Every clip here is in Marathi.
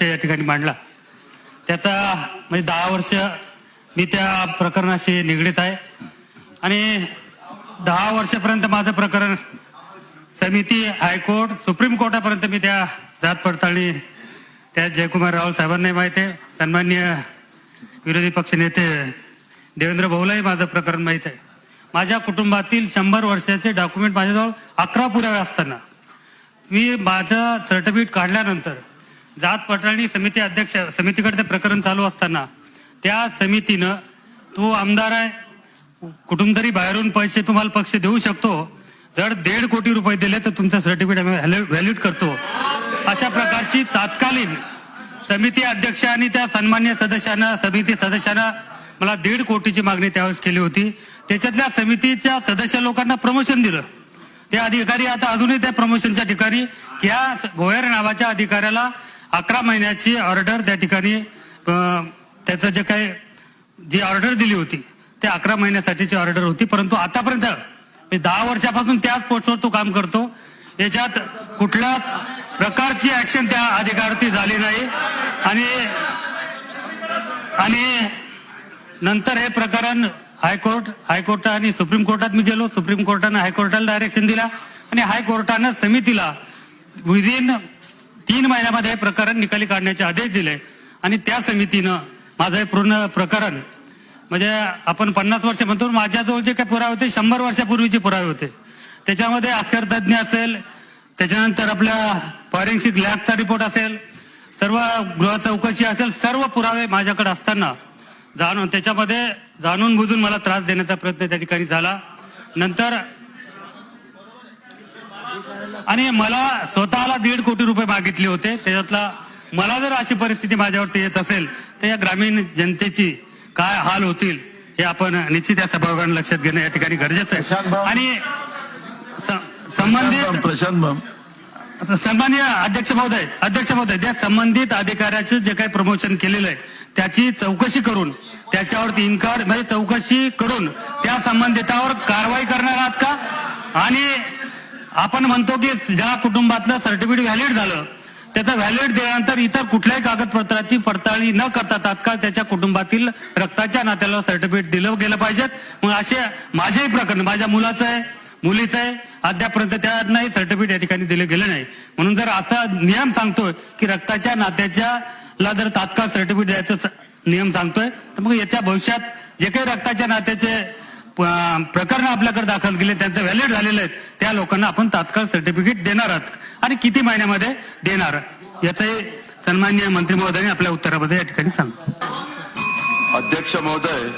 या ठिकाणी मांडला त्याचा म्हणजे 10 वर्ष मी त्या प्रकरणाशी निगडीत आहे आणि 10 वर्षापर्यंत माझं प्रकरण समिती, हायकोर्ट, सुप्रीम कोर्टापर्यंत मी त्या जात पडताळणी त्या जयकुमार रावल साहेबांनाही माहीत आहे, सन्माननीय विरोधी पक्ष नेते देवेंद्र भाऊलाही माझं प्रकरण माहीत आहे. माझ्या कुटुंबातील 100 वर्षाचे डॉक्युमेंट माझ्याजवळ 11 पुरावे असताना मी माझं सर्टिफिकेट काढल्यानंतर जात पडताळणी समिती अध्यक्ष समितीकडे ते प्रकरण चालू असताना त्या समितीनं तो आमदार आहे, कुठून तरी बाहेरून पैसे तुम्हाला पक्ष देऊ शकतो, जर 1.5 कोटी रुपये दिले तर तुमचं सर्टिफिकेट आम्ही व्हॅलिड करतो, अशा प्रकारची तात्कालीन समिती अध्यक्ष आणि त्या सन्मान्य सदस्यांना समिती सदस्यांना मला 1.5 कोटीची मागणी त्यावेळेस केली होती. त्याच्यातल्या समितीच्या सदस्य लोकांना प्रमोशन दिलं. ते अधिकारी आता अजूनही त्या प्रमोशनच्या ठिकाणी या भोयर नावाच्या अधिकाऱ्याला 11 महिन्याची ऑर्डर त्या ठिकाणी त्याचं जे काही जी ऑर्डर दिली होती ते 11 महिन्यासाठीची ऑर्डर होती. परंतु आतापर्यंत मी 10 वर्षापासून त्याच पोस्टवर तो काम करतो. याच्यात कुठल्याच प्रकारची ऍक्शन त्या अधिकाऱ्यावरती झाली नाही आणि नंतर हे प्रकरण हायकोर्ट आणि सुप्रीम कोर्टात मी गेलो. सुप्रीम कोर्टानं हायकोर्टाला डायरेक्शन दिला आणि हायकोर्टानं समितीला विदिन 3 महिन्यामध्ये हे प्रकरण निकाली काढण्याचे आदेश दिले आणि त्या समितीनं माझं हे पूर्ण प्रकरण म्हणजे आपण 50 वर्ष म्हणतो, माझ्याजवळ जे काही पुरावे होते 100 वर्षापूर्वीचे पुरावे होते. त्याच्यामध्ये अक्षरतज्ञ असेल, त्याच्यानंतर आपल्या फॉरेन्सिक लॅबचा रिपोर्ट असेल, सर्व गृह चौकशी असेल, सर्व पुरावे माझ्याकडे असताना त्याच्यामध्ये जाणून बुजून मला त्रास देण्याचा प्रयत्न त्या ठिकाणी झाला. नंतर आणि मला स्वतःला 1.5 कोटी रुपये मागितले होते. त्याच्यातला मला जर अशी परिस्थिती माझ्यावरती येत असेल तर या ग्रामीण जनतेची काय हाल होतील हे आपण निश्चित या सभागृहाने लक्षात घेणं या ठिकाणी गरजेचं आहे. आणि सन्माननीय अध्यक्ष महोदय त्या संबंधित अधिकाऱ्याचं जे काही प्रमोशन केलेलं आहे त्याची चौकशी करून त्याच्यावरती इन्क्वायरी म्हणजे चौकशी करून त्या संबंधितावर कारवाई करणार आहात का? आणि आपण म्हणतो की ज्या कुटुंबातलं सर्टिफिकेट व्हॅलिड झालं त्याचं व्हॅलिड दिल्यानंतर इतर कुठल्याही कागदपत्राची पडताळणी न करता तात्काळ त्याच्या कुटुंबातील रक्ताच्या नात्याला सर्टिफिकेट दिलं गेलं पाहिजेत. मग असे माझेही प्रकरण माझ्या मुलाचं आहे, मुलीचं आहे, अद्यापर्यंत त्यांनाही सर्टिफिकेट या ठिकाणी दिले गेले नाही. म्हणून जर असा नियम सांगतोय की रक्ताच्या नात्याच्याला जर तात्काळ सर्टिफिकेट द्यायचं नियम सांगतोय तर मग येत्या भविष्यात जे काही रक्ताच्या नात्याचे प्रकरण आपल्याकडे दाखल केले त्यांचं व्हॅलिड झालेले आहेत त्या लोकांना आपण तात्काळ सर्टिफिकेट देणार आहात आणि किती महिन्यामध्ये देणार याचंही सन्माननीय मंत्री महोदयांनी आपल्या उत्तरामध्ये या ठिकाणी सांगतो. अध्यक्ष महोदय,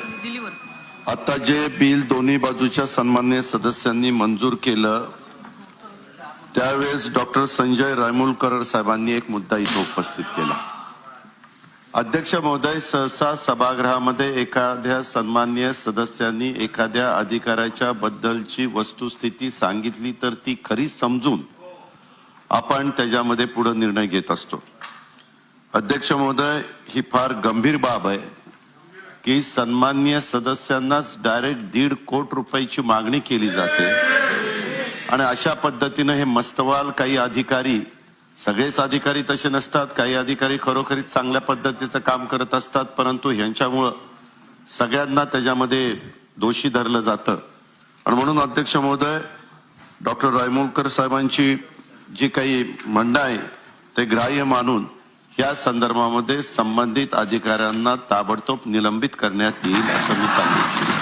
आता जे बिल दोन्ही बाजूच्या सन्माननीय सदस्यांनी मंजूर केलं त्यावेळेस डॉक्टर संजय रायमुलकर साहेबांनी एक मुद्दा इथे उपस्थित केला. अध्यक्ष महोदय, सहसा सभागृहामध्ये एखाद्या सन्माननीय सदस्यांनी एखाद्या अधिकाऱ्याच्या बद्दलची वस्तुस्थिती सांगितली तर ती खरी समजून आपण त्याच्यामध्ये पुढे निर्णय घेत असतो. अध्यक्ष महोदय, ही फार गंभीर बाब आहे की सन्माननीय सदस्यांनाच डायरेक्ट 1.5 कोटी रुपयाची मागणी केली जाते आणि अशा पद्धतीने हे मस्तवाल काही अधिकारी, सगळेच अधिकारी तसे नसतात, काही अधिकारी खरोखरीच चांगल्या पद्धतीचं काम करत असतात, परंतु ह्यांच्यामुळं सगळ्यांना त्याच्यामध्ये दोषी धरलं जातं. आणि म्हणून अध्यक्ष महोदय, डॉक्टर रायमुलकर साहेबांची जी काही म्हणणं आहे ते ग्राह्य मानून या संदर्भामध्ये संबंधित अधिकाऱ्यांना ताबडतोब निलंबित करण्यात येईल असं मी सांगू इच्छितो.